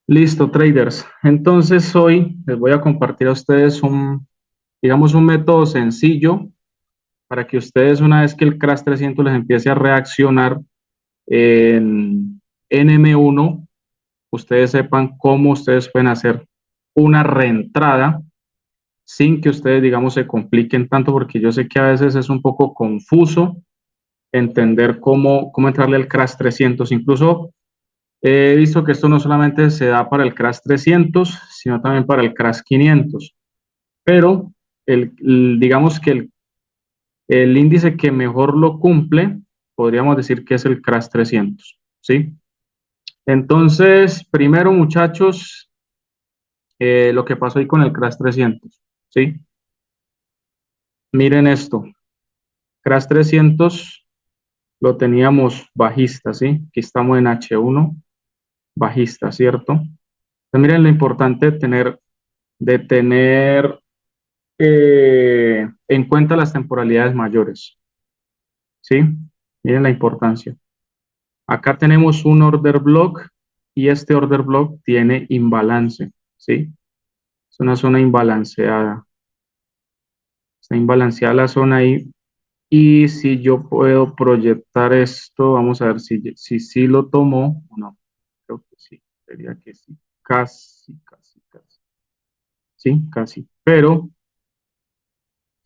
Listo, traders. Entonces hoy les voy a compartir a ustedes digamos, un método sencillo para que ustedes una vez que el Crash 300 les empiece a reaccionar en M1, ustedes sepan cómo ustedes pueden hacer una reentrada sin que ustedes, digamos, se compliquen tanto, porque yo sé que a veces es un poco confuso entender cómo entrarle al Crash 300. Incluso he visto que esto no solamente se da para el Crash 300, sino también para el Crash 500. Pero digamos que el índice que mejor lo cumple, podríamos decir que es el Crash 300, ¿sí? Entonces, primero, muchachos, lo que pasó ahí con el Crash 300, ¿sí? Miren esto, Crash 300 lo teníamos bajista, ¿sí? Aquí estamos en H1, bajista, ¿cierto? Entonces, miren lo importante de tener en cuenta las temporalidades mayores, ¿sí? Miren la importancia. Acá tenemos un order block y este order block tiene imbalance, ¿sí? Es una zona imbalanceada. Está imbalanceada la zona ahí. Y si yo puedo proyectar esto, vamos a ver si lo tomó o no. Creo que sí, sería que sí. Casi, casi, casi. Sí, casi. Pero,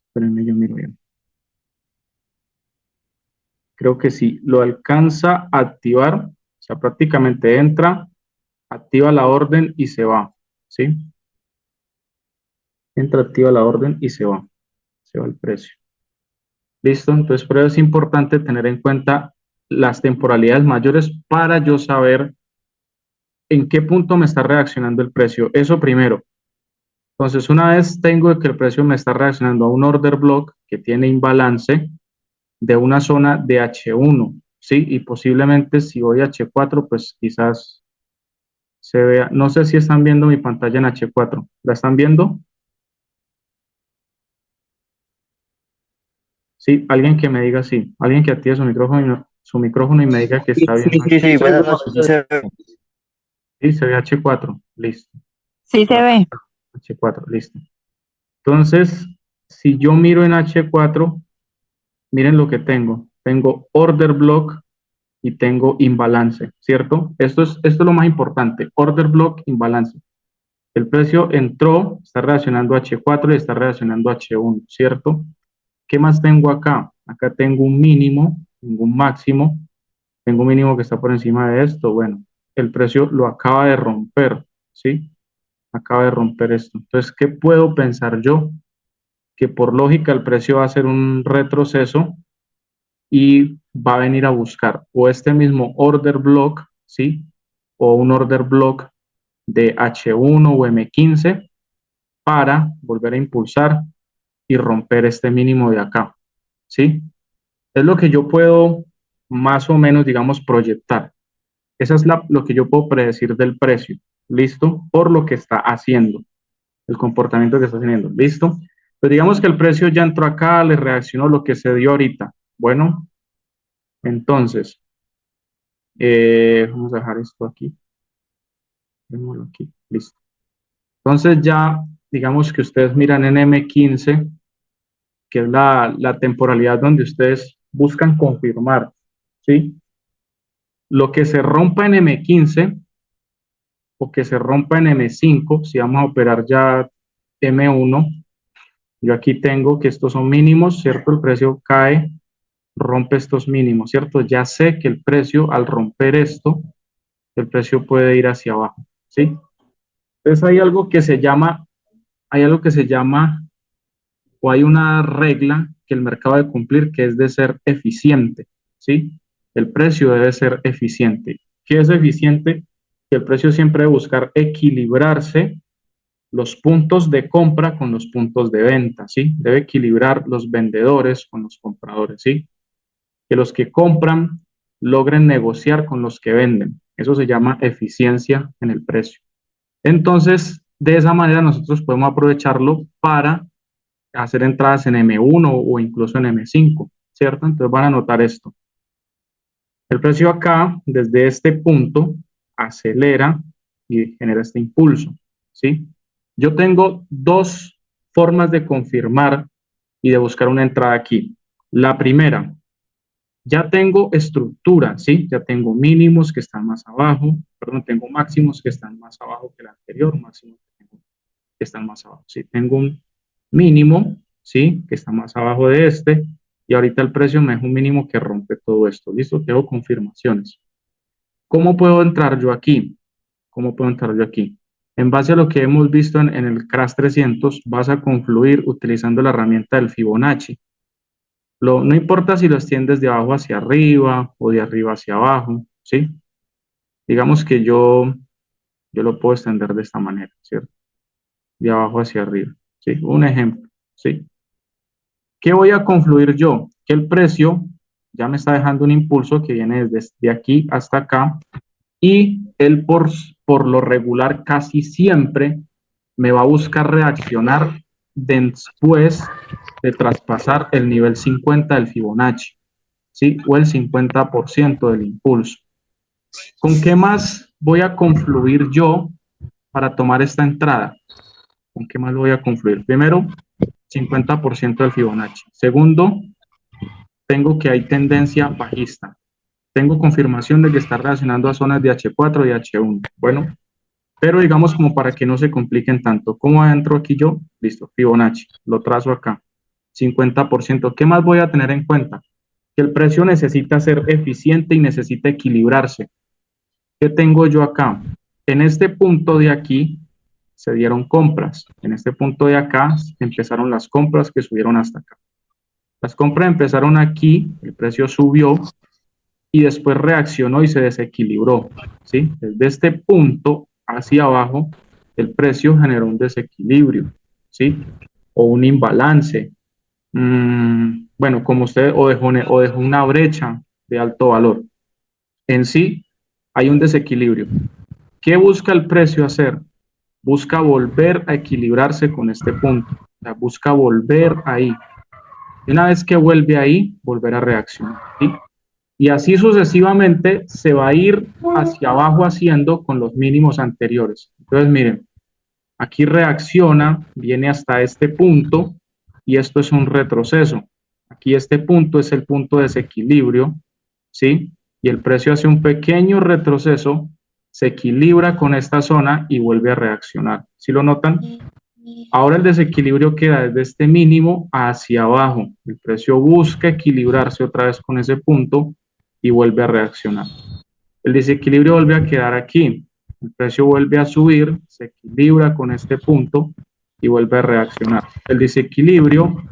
espérenme, yo miro bien. Creo que sí, lo alcanza a activar, o sea, prácticamente entra, activa la orden y se va, ¿sí? Entra, activa la orden y se va el precio. ¿Listo? Entonces, por eso es importante tener en cuenta las temporalidades mayores para yo saber en qué punto me está reaccionando el precio. Eso primero. Entonces, una vez tengo que el precio me está reaccionando a un order block que tiene imbalance de una zona de H1, ¿sí? Y posiblemente si voy a H4, pues quizás se vea. No sé si están viendo mi pantalla en H4. ¿La están viendo? Sí, alguien que me diga sí. Alguien que active su micrófono y me diga que Sí, está sí, viendo. sí, sí, buenas noches. Sí se ve. Sí, se ve H4. Listo. Sí Por se acá ve. está. H4, listo. Entonces, si yo miro en H4, miren lo que tengo. Tengo order block y tengo imbalance, ¿cierto? Esto es lo más importante. Order block, imbalance. El precio entró, está reaccionando H4 y está reaccionando H1, ¿cierto? ¿Qué más tengo acá? Acá tengo un mínimo, tengo un máximo, tengo un mínimo que está por encima de esto. Bueno, el precio lo acaba de romper, ¿sí? Acaba de romper esto. Entonces, ¿qué puedo pensar yo? Que por lógica el precio va a hacer un retroceso y va a venir a buscar o este mismo order block, ¿sí? O un order block de H1 o M15 para volver a impulsar y romper este mínimo de acá, ¿sí? Es lo que yo puedo más o menos, digamos, proyectar. Esa es lo que yo puedo predecir del precio, ¿listo? Por lo que está haciendo, el comportamiento que está teniendo, ¿listo? Pues digamos que el precio ya entró acá, le reaccionó lo que se dio ahorita. Bueno, entonces, vamos a dejar esto aquí, démoslo aquí, listo. Entonces ya, digamos que ustedes miran en M15, que es la temporalidad donde ustedes buscan confirmar, ¿sí? Lo que se rompa en M15 o que se rompa en M5, si vamos a operar ya M1, yo aquí tengo que estos son mínimos, ¿cierto? El precio cae, rompe estos mínimos, ¿cierto? Ya sé que el precio, al romper esto, el precio puede ir hacia abajo, ¿sí? Entonces hay algo que se llama, o hay una regla que el mercado debe cumplir, que es de ser eficiente, ¿sí? El precio debe ser eficiente. ¿Qué es eficiente? Que el precio siempre debe buscar equilibrarse los puntos de compra con los puntos de venta, ¿sí? Debe equilibrar los vendedores con los compradores, ¿sí? Que los que compran logren negociar con los que venden. Eso se llama eficiencia en el precio. Entonces, de esa manera nosotros podemos aprovecharlo para hacer entradas en M1 o incluso en M5, ¿cierto? Entonces van a notar esto. El precio acá, desde este punto, acelera y genera este impulso, ¿sí? Yo tengo dos formas de confirmar y de buscar una entrada aquí. La primera, ya tengo estructura, ¿sí? Ya tengo mínimos que están más abajo, perdón, tengo máximos que están más abajo que el anterior, máximos que están más abajo, ¿sí? Tengo un mínimo, ¿sí? Que está más abajo de este, y ahorita el precio me deja un mínimo que rompe todo esto, ¿listo? Tengo confirmaciones. ¿Cómo puedo entrar yo aquí? ¿Cómo puedo entrar yo aquí? En base a lo que hemos visto en el CRAS 300, vas a confluir utilizando la herramienta del Fibonacci. No importa si lo extiendes de abajo hacia arriba o de arriba hacia abajo, ¿sí? Digamos que yo lo puedo extender de esta manera, ¿cierto? De abajo hacia arriba, ¿sí? Un ejemplo, ¿sí? ¿Qué voy a confluir yo? Que el precio ya me está dejando un impulso que viene desde aquí hasta acá y él por lo regular casi siempre me va a buscar reaccionar después de traspasar el nivel 50 del Fibonacci, ¿sí? O el 50% del impulso. ¿Con qué más voy a confluir yo para tomar esta entrada? ¿Con qué más lo voy a confluir? Primero, 50% del Fibonacci. Segundo, tengo que hay tendencia bajista. Tengo confirmación de que está reaccionando a zonas de H4 y H1. Bueno, pero digamos como para que no se compliquen tanto. ¿Cómo entro aquí yo? Listo, Fibonacci. Lo trazo acá. 50%. ¿Qué más voy a tener en cuenta? Que el precio necesita ser eficiente y necesita equilibrarse. ¿Qué tengo yo acá? En este punto de aquí se dieron compras. En este punto de acá empezaron las compras que subieron hasta acá. Las compras empezaron aquí, el precio subió y después reaccionó y se desequilibró, ¿sí? Desde este punto hacia abajo, el precio generó un desequilibrio, ¿sí? O un imbalance. Bueno, como usted, o dejó una brecha de alto valor. En sí, hay un desequilibrio. ¿Qué busca el precio hacer? Busca volver a equilibrarse con este punto. O sea, busca volver ahí. Y una vez que vuelve ahí, volver a reaccionar, ¿sí? Y así sucesivamente se va a ir hacia abajo haciendo con los mínimos anteriores. Entonces, miren, aquí reacciona, viene hasta este punto y esto es un retroceso. Aquí este punto es el punto de desequilibrio, ¿sí? Y el precio hace un pequeño retroceso, se equilibra con esta zona y vuelve a reaccionar. ¿Sí lo notan? Ahora el desequilibrio queda desde este mínimo hacia abajo. El precio busca equilibrarse otra vez con ese punto y vuelve a reaccionar. El desequilibrio vuelve a quedar aquí. El precio vuelve a subir, se equilibra con este punto y vuelve a reaccionar. El desequilibrio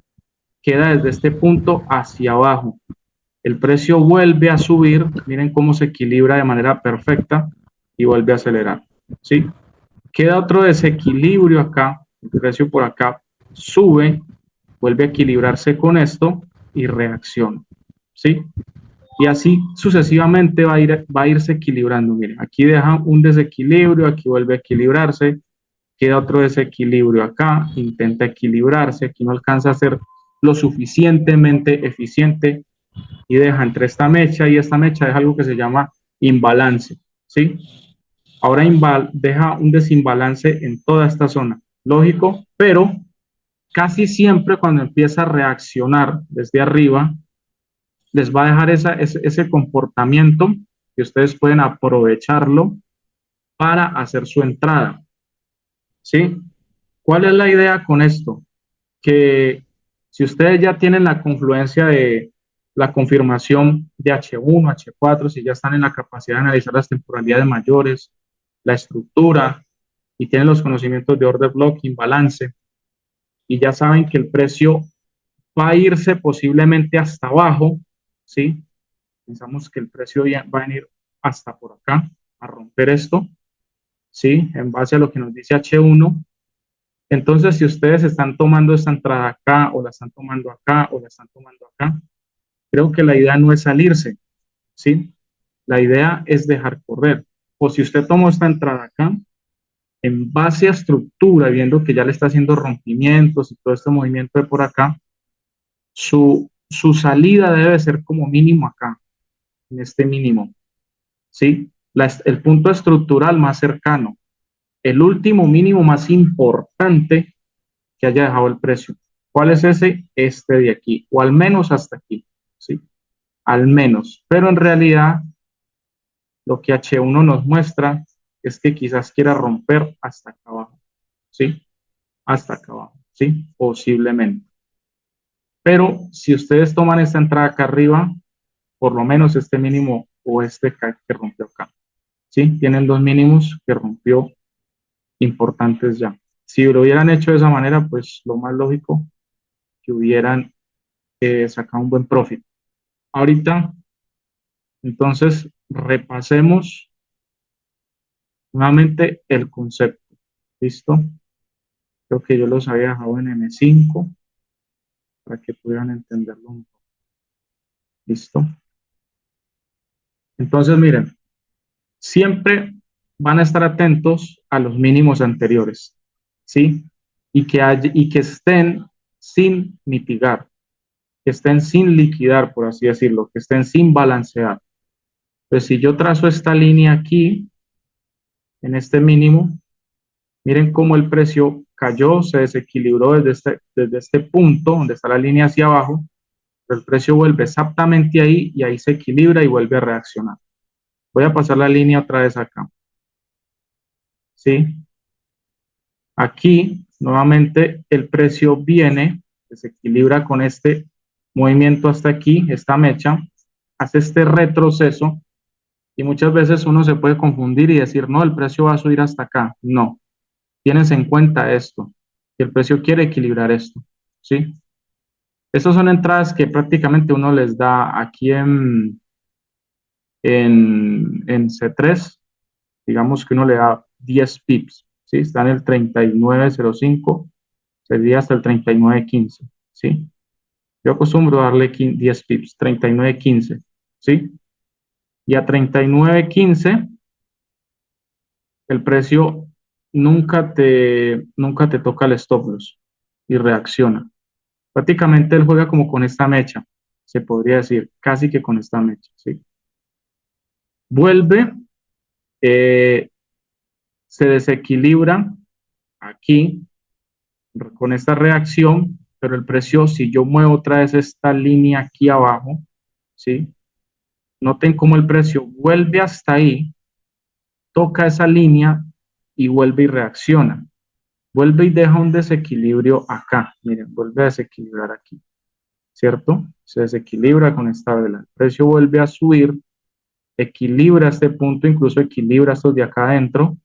queda desde este punto hacia abajo. El precio vuelve a subir, miren cómo se equilibra de manera perfecta y vuelve a acelerar, ¿sí? Queda otro desequilibrio acá, el precio por acá sube, vuelve a equilibrarse con esto y reacciona, ¿sí? Y así sucesivamente va a irse equilibrando. Miren, aquí deja un desequilibrio, aquí vuelve a equilibrarse, queda otro desequilibrio acá, intenta equilibrarse, aquí no alcanza a ser lo suficientemente eficiente y deja entre esta mecha y esta mecha deja algo que se llama imbalance, ¿sí? Ahora deja un desimbalance en toda esta zona, lógico, pero casi siempre cuando empieza a reaccionar desde arriba, les va a dejar ese comportamiento que ustedes pueden aprovecharlo para hacer su entrada, ¿sí? ¿Cuál es la idea con esto? Que si ustedes ya tienen la confluencia de la confirmación de H1, H4, si ya están en la capacidad de analizar las temporalidades mayores, la estructura y tienen los conocimientos de order block, imbalance, y ya saben que el precio va a irse posiblemente hasta abajo, ¿sí? Pensamos que el precio va a venir hasta por acá a romper esto, ¿sí? En base a lo que nos dice H1. Entonces, si ustedes están tomando esta entrada acá, o la están tomando acá, o la están tomando acá, creo que la idea no es salirse, ¿sí? La idea es dejar correr. O si usted tomó esta entrada acá, en base a estructura, viendo que ya le está haciendo rompimientos y todo este movimiento de por acá, su salida debe ser como mínimo acá, en este mínimo, ¿sí? El punto estructural más cercano. el último mínimo más importante que haya dejado el precio. ¿Cuál es ese? Este de aquí, o al menos hasta aquí, ¿sí? Al menos, pero en realidad lo que H1 nos muestra es que quizás quiera romper hasta acá abajo, ¿sí? Hasta acá abajo, ¿sí? Posiblemente. Pero si ustedes toman esta entrada acá arriba, por lo menos este mínimo o este que rompió acá, ¿sí? Tienen dos mínimos que rompió importantes ya. Si lo hubieran hecho de esa manera, pues lo más lógico que hubieran sacado un buen profit. Ahorita, entonces, repasemos nuevamente el concepto. ¿Listo? Creo que yo los había dejado en M5 para que pudieran entenderlo un poco. ¿Listo? Entonces, miren, siempre van a estar atentos a los mínimos anteriores, ¿sí? Y que estén sin mitigar, que estén sin liquidar, por así decirlo, que estén sin balancear. Pues si yo trazo esta línea aquí, en este mínimo, miren cómo el precio cayó, se desequilibró desde este punto, donde está la línea hacia abajo, pero el precio vuelve exactamente ahí y ahí se equilibra y vuelve a reaccionar. Voy a pasar la línea otra vez acá. ¿Sí? Aquí, nuevamente, el precio viene, desequilibra con este movimiento hasta aquí, esta mecha, hace este retroceso y muchas veces uno se puede confundir y decir, no, el precio va a subir hasta acá. No, tienes en cuenta esto, que el precio quiere equilibrar esto, ¿sí? Estas son entradas que prácticamente uno les da aquí en C3, digamos que uno le da 10 pips, ¿sí? Está en el 39.05, sería hasta el 39.15, ¿sí? Yo acostumbro darle 10 pips, 39.15, ¿sí? Y a 39.15 el precio nunca te toca el stop loss y reacciona. Prácticamente él juega como con esta mecha, se podría decir, casi que con esta mecha, ¿sí? Vuelve, eh, se desequilibra aquí con esta reacción, pero el precio, si yo muevo otra vez esta línea aquí abajo, ¿sí? Noten cómo el precio vuelve hasta ahí, toca esa línea y vuelve y reacciona. Vuelve y deja un desequilibrio acá. Miren, vuelve a desequilibrar aquí, ¿cierto? Se desequilibra con esta vela. El precio vuelve a subir, equilibra este punto, incluso equilibra estos de acá adentro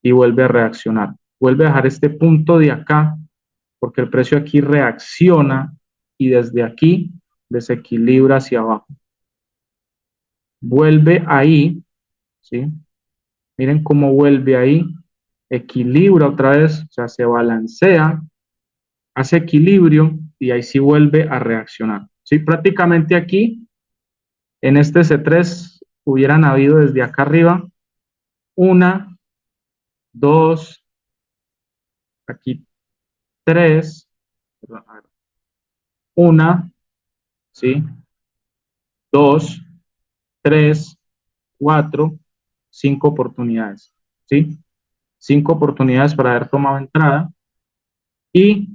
y vuelve a reaccionar. Vuelve a dejar este punto de acá porque el precio aquí reacciona y desde aquí desequilibra hacia abajo. Vuelve ahí, ¿sí? Miren cómo vuelve ahí, equilibra otra vez, o sea, se balancea, hace equilibrio y ahí sí vuelve a reaccionar. ¿Sí? Prácticamente aquí, en este C3, hubieran habido desde acá arriba una, dos, aquí tres, una, ¿sí? Dos, tres, cuatro, cinco oportunidades, ¿sí? Cinco oportunidades para haber tomado entrada y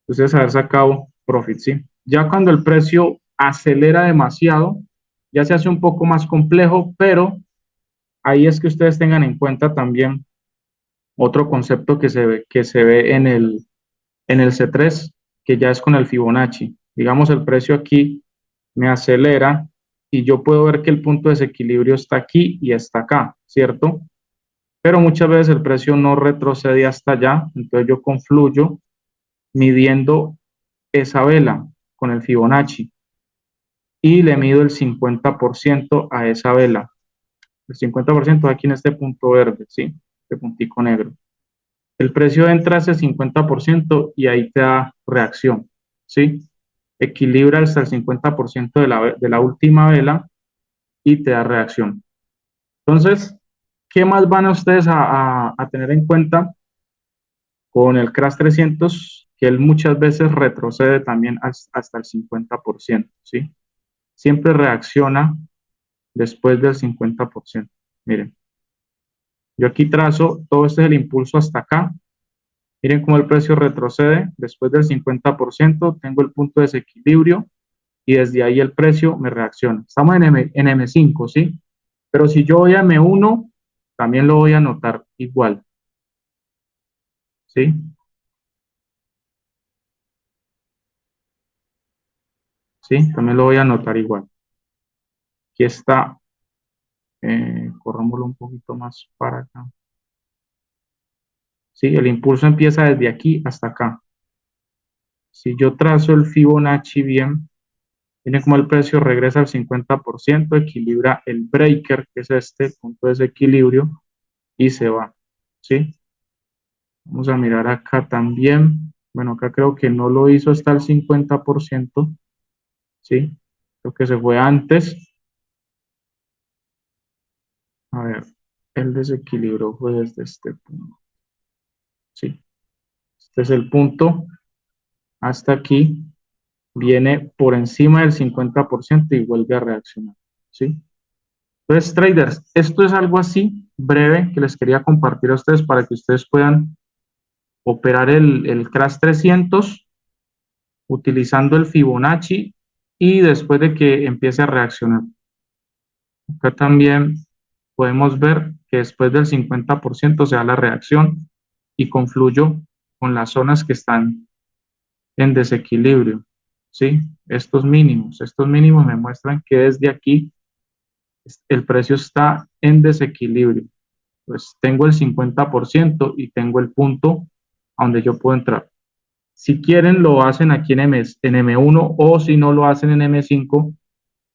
ustedes haber sacado profit, ¿sí? Ya cuando el precio acelera demasiado, ya se hace un poco más complejo, pero ahí es que ustedes tengan en cuenta también otro concepto que se ve en el C3, que ya es con el Fibonacci. Digamos, el precio aquí me acelera y yo puedo ver que el punto de desequilibrio está aquí y está acá, ¿cierto? Pero muchas veces el precio no retrocede hasta allá, entonces yo confluyo midiendo esa vela con el Fibonacci y le mido el 50% a esa vela. El 50% aquí en este punto verde, ¿sí? Este puntico negro. El precio entra a ese 50% y ahí te da reacción, ¿sí? Equilibra hasta el 50% de la última vela y te da reacción. Entonces, ¿qué más van a ustedes a tener en cuenta con el Crash 300? Que él muchas veces retrocede también hasta el 50%, ¿sí? Siempre reacciona después del 50%. Miren, Yo aquí trazo, todo este es el impulso hasta acá. Miren cómo el precio retrocede después del 50%, tengo el punto de desequilibrio y desde ahí el precio me reacciona. Estamos en M5, ¿sí? Pero si yo voy a M1, también lo voy a anotar igual, ¿sí? ¿Sí? También lo voy a anotar igual. Aquí está, corrámoslo un poquito más para acá. ¿Sí? El impulso empieza desde aquí hasta acá. Si yo trazo el Fibonacci bien, miren cómo el precio regresa al 50%, equilibra el breaker, que es este punto de desequilibrio, y se va, ¿sí? Vamos a mirar acá también. Bueno, acá creo que no lo hizo hasta el 50%, ¿sí? Creo que se fue antes. A ver, el desequilibrio fue desde este punto, ¿sí? Este es el punto. Hasta aquí viene por encima del 50% y vuelve a reaccionar, ¿sí? Entonces, traders, esto es algo así breve que les quería compartir a ustedes para que ustedes puedan operar el Crash 300 utilizando el Fibonacci y después de que empiece a reaccionar. Acá también podemos ver que después del 50% se da la reacción y confluyo con las zonas que están en desequilibrio, ¿sí? Estos mínimos me muestran que desde aquí el precio está en desequilibrio. Pues tengo el 50% y tengo el punto a donde yo puedo entrar. Si quieren, lo hacen aquí en M1 o si no, lo hacen en M5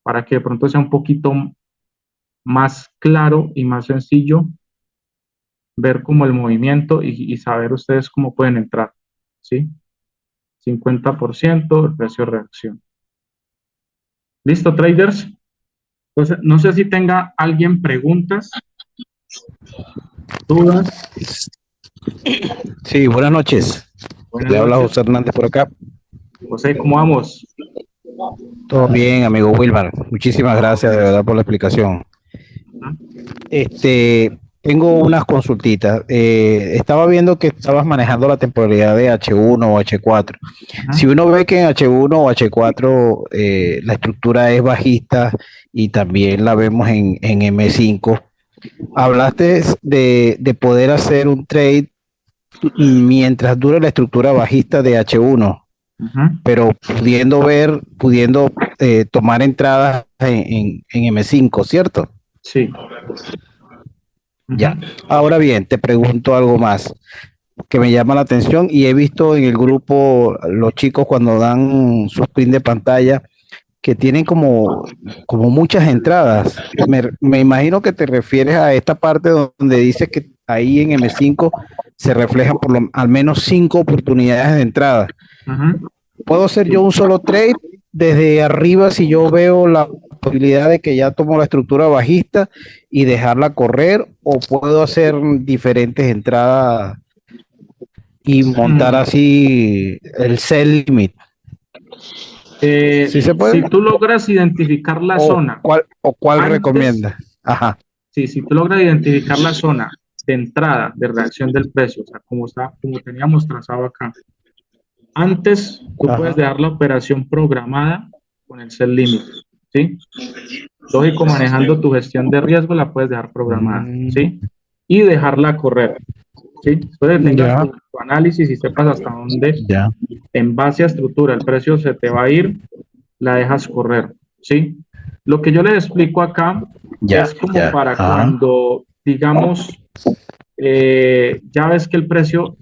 para que de pronto sea un poquito más claro y más sencillo ver como el movimiento y saber ustedes cómo pueden entrar, ¿sí? 50% el precio de reacción. ¿Listo, traders? Entonces, no sé si tenga alguien preguntas, dudas. Sí, buenas noches. Buenas Le habla noches. José Hernández por acá. José, ¿cómo vamos? Todo bien, amigo Wilmar. Muchísimas gracias de verdad por la explicación. Tengo unas consultitas. Estaba viendo que estabas manejando la temporalidad de H1 o H4. Si Ajá. uno ve que en H1 o H4 la estructura es bajista y también la vemos en M5, hablaste de poder hacer un trade mientras dure la estructura bajista de H1, Ajá. pero pudiendo tomar entradas en M5, ¿cierto? Sí. Ajá. Ya. Ahora bien, te pregunto algo más que me llama la atención y he visto en el grupo los chicos cuando dan su print de pantalla que tienen como muchas entradas. Me imagino que te refieres a esta parte donde dices que ahí en M5 se reflejan al menos 5 oportunidades de entrada. Ajá. ¿Puedo hacer yo un solo trade desde arriba si yo veo la posibilidad de que ya tomo la estructura bajista y dejarla correr, o puedo hacer diferentes entradas y montar Mm, así el sell limit? ¿Sí se puede? si tú logras identificar la ¿O zona cuál antes, recomienda? Ajá. sí, si tú logras identificar la zona de entrada de reacción del precio, o sea, como teníamos trazado acá, antes tú puedes Ajá. dejar la operación programada con el sell limit, ¿sí? Lógico, manejando tu gestión de riesgo la puedes dejar programada, Mm, ¿sí? Y dejarla correr, ¿sí? Después de que tengas ya, tu análisis y sepas hasta dónde, ya, en base a estructura, el precio se te va a ir, la dejas correr, ¿sí? Lo que yo les explico acá ya, es como ya. para Ajá. cuando, digamos, ya ves que el precio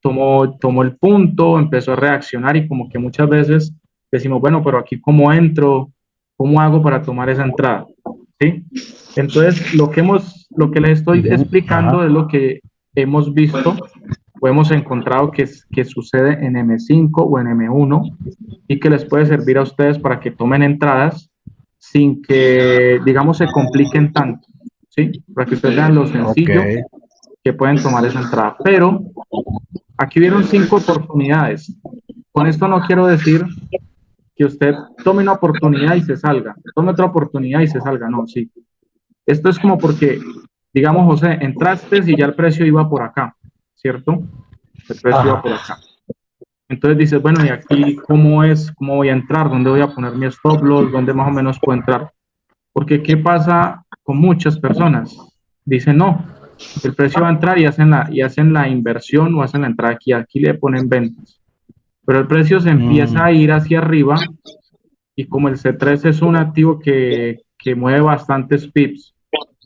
tomó el punto, empezó a reaccionar y como que muchas veces decimos, bueno, pero aquí cómo entro, cómo hago para tomar esa entrada, ¿sí? Entonces, lo que les estoy Ujú, explicando ajá. es lo que hemos visto o hemos encontrado que sucede en M5 o en M1 y que les puede servir a ustedes para que tomen entradas sin que, digamos, se compliquen tanto, ¿sí? Para que ustedes vean lo Ok. sencillo que pueden tomar esa entrada. Pero aquí vieron 5 oportunidades. Con esto no quiero decir que usted tome una oportunidad y se salga, tome otra oportunidad y se salga, no, sí. Esto es como porque digamos, José, entraste y ya el precio iba por acá, ¿cierto? El precio iba Ajá. por acá. Entonces dices, bueno, ¿y aquí cómo es? ¿Cómo voy a entrar? ¿Dónde voy a poner mi stop loss? ¿Dónde más o menos puedo entrar? Porque ¿qué pasa con muchas personas? Dicen, no, el precio va a entrar y hacen la inversión o hacen la entrada aquí, aquí le ponen ventas. Pero el precio se empieza Mm, a ir hacia arriba y como el C3 es un activo que mueve bastantes pips,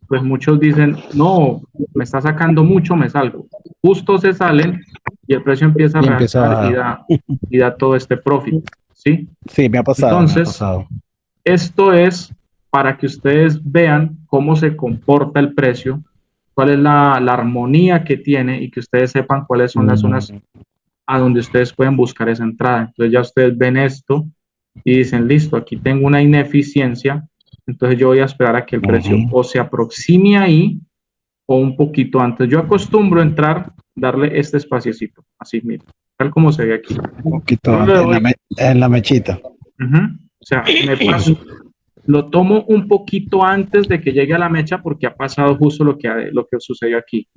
pues muchos dicen, no, me está sacando mucho, me salgo. Justo se salen y el precio empieza a y empieza a realzar bajar. y da todo este profit, ¿sí? Sí, me ha pasado, me ha Entonces, pasado. esto es para que ustedes vean cómo se comporta el precio, cuál es la armonía que tiene y que ustedes sepan cuáles son las zonas Mm, a donde ustedes pueden buscar esa entrada. Entonces ya ustedes ven esto y dicen, listo, aquí tengo una ineficiencia, entonces yo voy a esperar a que el precio ujú. o se aproxime ahí o un poquito antes. Yo acostumbro entrar, darle este espaciecito, así, mira, tal como se ve aquí. Un poquito Yo le antes, doy, en la mechita. o sea, me paso, lo tomo un poquito antes de que llegue a la mecha porque ha pasado justo lo que sucedió aquí.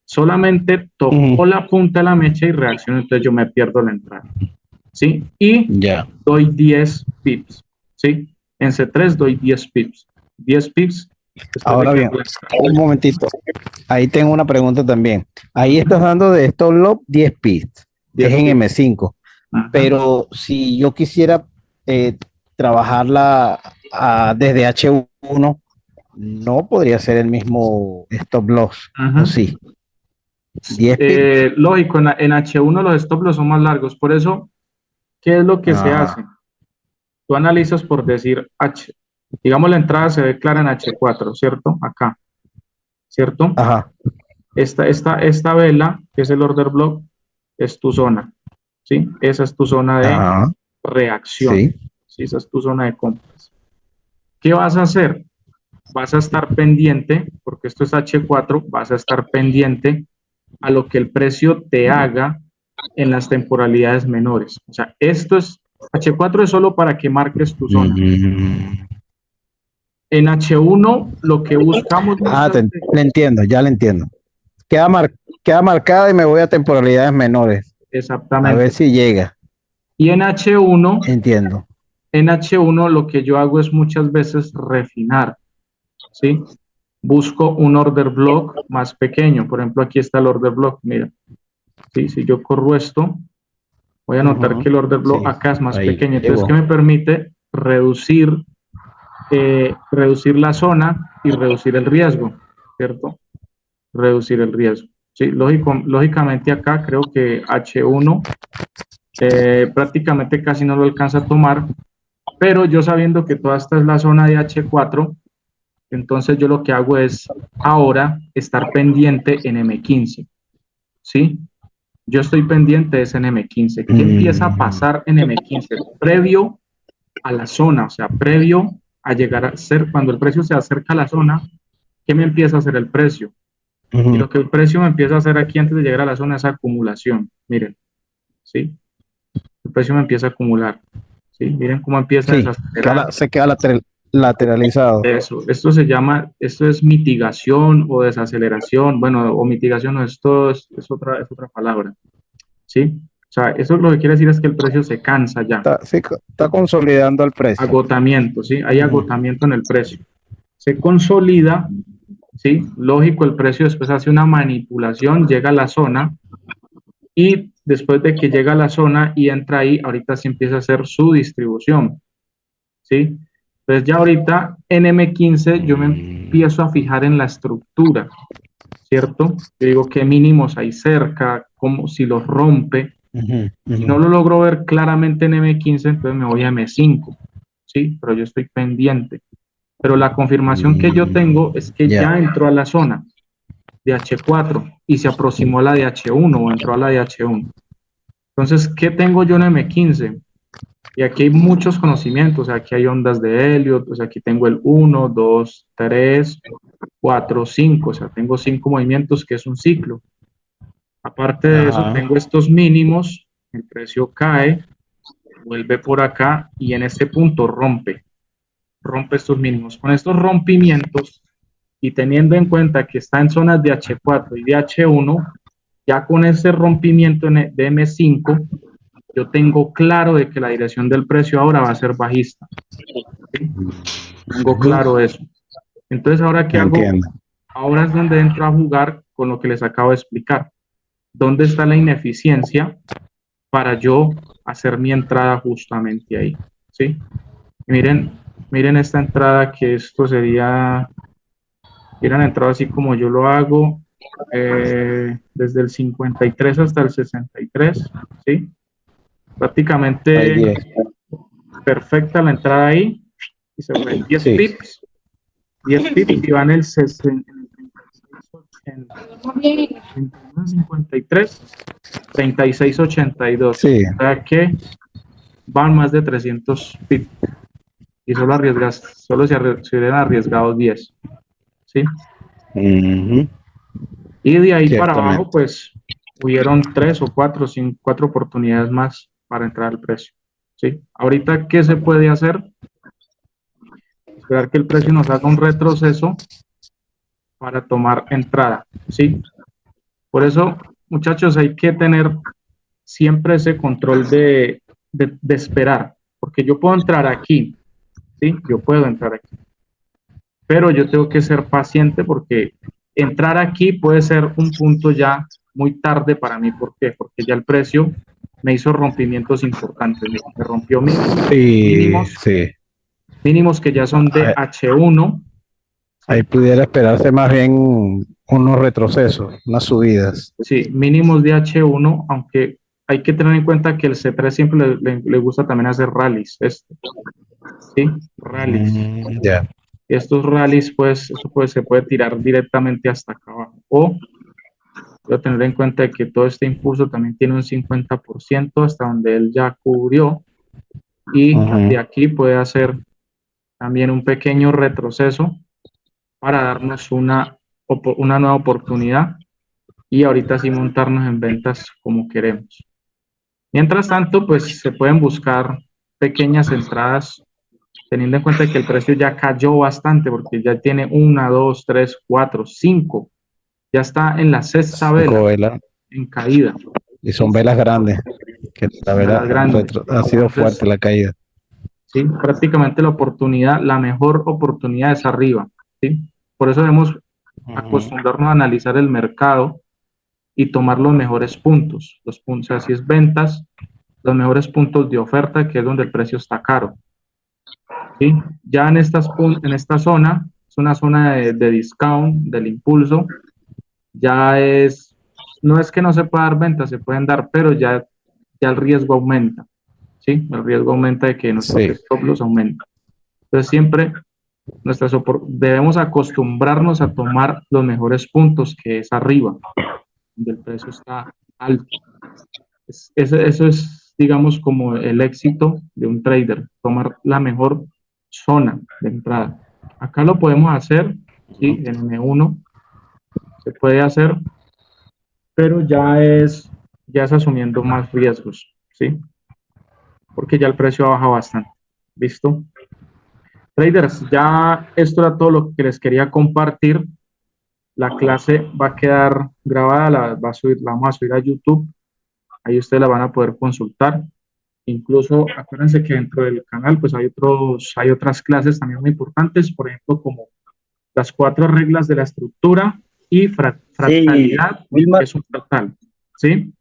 Solamente Ujú. tocó la punta de la mecha y reaccionó, entonces yo me pierdo la entrada. ¿Sí? Y Ya. doy 10 pips. ¿Sí? En C3 doy 10 pips. 10 pips después de Ahora que bien, hago la entrada. un momentito. Ahí tengo una pregunta también. Ahí estás dando de stop loss 10 pips. Es 10 en pips. M5. Ajá. Pero si yo quisiera trabajarla desde H1, no podría ser el mismo stop loss. ¿O Ajá. sí? 10 pips. Lógico, en H1 los stop loss son más largos. Por eso, ¿qué es lo que se Ajá. hace? Tú analizas por decir H. Digamos, la entrada se declara en H4, ¿cierto? Acá, ¿cierto? Ajá. Esta vela, que es el order block, es tu zona, ¿sí? Esa es tu zona de Ajá. reacción, Sí. ¿sí? Esa es tu zona de compras. ¿Qué vas a hacer? Vas a estar pendiente, porque esto es H4, vas a estar pendiente a lo que el precio te haga en las temporalidades menores. O sea, esto es, H4 es solo para que marques tu zona. Mm. En H1 lo que buscamos muchas veces, Le entiendo, ya le entiendo. Queda, queda marcada y me voy a temporalidades menores. A ver exactamente. si llega. Y Entiendo. En H1 lo que yo hago es muchas veces refinar, ¿sí? Busco un order block más pequeño. Por ejemplo, aquí está el order block. Mira, ¿sí? Si yo corro esto, voy a notar que Ujú. el order block Sí, acá es más ahí pequeño. Entonces, ¿qué llegó. me permite? Reducir la zona y reducir el riesgo, ¿cierto? Reducir el riesgo. Sí, lógicamente acá creo que H1 prácticamente casi no lo alcanza a tomar, pero yo sabiendo que toda esta es la zona de H4, entonces yo lo que hago es ahora estar pendiente en M15, ¿sí? Yo estoy pendiente de ese en M15. ¿Qué empieza a Mm, pasar en M15? Previo a la zona, o sea, previo a llegar a ser, cuando el precio se acerca a la zona, ¿qué me empieza a hacer el precio? Y ujú. lo que el precio me empieza a hacer aquí antes de llegar a la zona es acumulación. Miren, ¿sí? El precio me empieza a acumular, ¿sí? Miren cómo empieza a Sí, desacelerar. se queda lateralizado. Eso, esto se llama, esto es mitigación o desaceleración, bueno, o mitigación, no, esto es otra palabra, ¿sí? O sea, eso lo que quiere decir es que el precio se cansa ya, Está, sí, está consolidando el precio. agotamiento, ¿sí? Hay Ujú, agotamiento en el precio. Se consolida, ¿sí? Lógico, el precio después hace una manipulación, llega a la zona y después de que llega a la zona y entra ahí, ahorita sí empieza a hacer su distribución, ¿sí? Entonces ya ahorita en M15 yo me mm, empiezo a fijar en la estructura, ¿cierto? Yo digo qué mínimos hay cerca, cómo si los rompe. ujú, Si ujú. no lo logro ver claramente en M15, entonces me voy a M5, ¿sí? Pero yo estoy pendiente. Pero la confirmación que yo tengo es que Ya. ya entró a la zona de H4 y se aproximó a la de H1 o entró a la de H1. Entonces, ¿qué tengo yo en M15? Y aquí hay muchos conocimientos, aquí hay ondas de Elliot, o sea, aquí tengo el 1, 2, 3, 4, 5, o sea, tengo 5 movimientos que es un ciclo. Aparte de eso, Ajá. tengo estos mínimos, el precio cae, vuelve por acá y en este punto rompe estos mínimos. Con estos rompimientos, y teniendo en cuenta que está en zonas de H4 y de H1, ya con ese rompimiento de M5, yo tengo claro de que la dirección del precio ahora va a ser bajista. ¿Sí? Tengo claro eso. Entonces, ¿ahora qué hago? Entiendo. Ahora es donde entro a jugar con lo que les acabo de explicar. ¿Dónde está la ineficiencia para yo hacer mi entrada justamente ahí? ¿Sí? Miren esta entrada, que esto sería, hubieran entrado así como yo lo hago, desde el 53 hasta el 63, ¿sí? Hay Prácticamente 10. perfecta la entrada ahí, y se fue 10 Sí. pips, 10 pips y van el 53, 36.82. Sí. O sea que van más de 300 pips y solo se hubieran arriesgado 10. ¿Sí? Ujú. Y de ahí para abajo, Ciertamente. pues hubieron 3 o 4, 5, 4 oportunidades más para entrar al precio. ¿Sí? Ahorita, ¿qué se puede hacer? Esperar que el precio nos haga un retroceso para tomar entrada. ¿Sí? Por eso, muchachos, hay que tener siempre ese control de esperar, porque yo puedo entrar aquí, ¿sí? Yo puedo entrar aquí, pero yo tengo que ser paciente porque entrar aquí puede ser un punto ya muy tarde para mí. ¿Por qué? Porque ya el precio me hizo rompimientos importantes. Me rompió Sí, sí. mínimos que ya son de Ahí, H1, ahí ¿sí? pudiera esperarse más bien unos retrocesos, unas subidas. Sí, mínimos de H1, aunque hay que tener en cuenta que el C3 siempre le gusta también hacer rallies, ¿sí? Rallies. Ya. Estos rallies, pues, se puede tirar directamente hasta acá abajo. O voy a tener en cuenta que todo este impulso también tiene un 50% hasta donde él ya cubrió, y de Ujú. aquí puede hacer también un pequeño retroceso para darnos una nueva oportunidad y ahorita sí montarnos en ventas como queremos. Mientras tanto, pues se pueden buscar pequeñas entradas teniendo en cuenta que el precio ya cayó bastante porque ya tiene una, dos, tres, cuatro, cinco, ya está en la sexta Cinco vela velas. en caída, Y ¿sí? son velas grandes, que la De las vela grandes. ha sido Entonces, fuerte la caída. ¿sí? Prácticamente la mejor oportunidad es arriba, ¿sí? Por eso debemos Ujú. acostumbrarnos a analizar el mercado y tomar los mejores puntos. Los puntos, o sea, si es ventas, los mejores puntos de oferta, que es donde el precio está caro, ¿sí? Ya en esta zona, es una zona de discount, del impulso, ya no es que no se pueda dar ventas, se pueden dar, pero ya el riesgo aumenta, ¿sí? El riesgo aumenta de que nuestros Sí. stop loss aumentan. Entonces siempre debemos acostumbrarnos a tomar los mejores puntos, que es arriba, donde el precio está alto. Eso es, digamos, como el éxito de un trader, tomar la mejor zona de entrada. Acá lo podemos hacer, ¿sí? En M1 se puede hacer, pero ya es asumiendo más riesgos, ¿sí? Porque ya el precio baja bastante. ¿Listo? Traders, ya esto era todo lo que les quería compartir. La clase va a quedar grabada, la vamos a subir a YouTube. Ahí ustedes la van a poder consultar. Incluso acuérdense que dentro del canal pues hay otras clases también muy importantes, por ejemplo, como las 4 reglas de la estructura y Sí, fractalidad, que Wilmar, es un fractal. ¿Sí?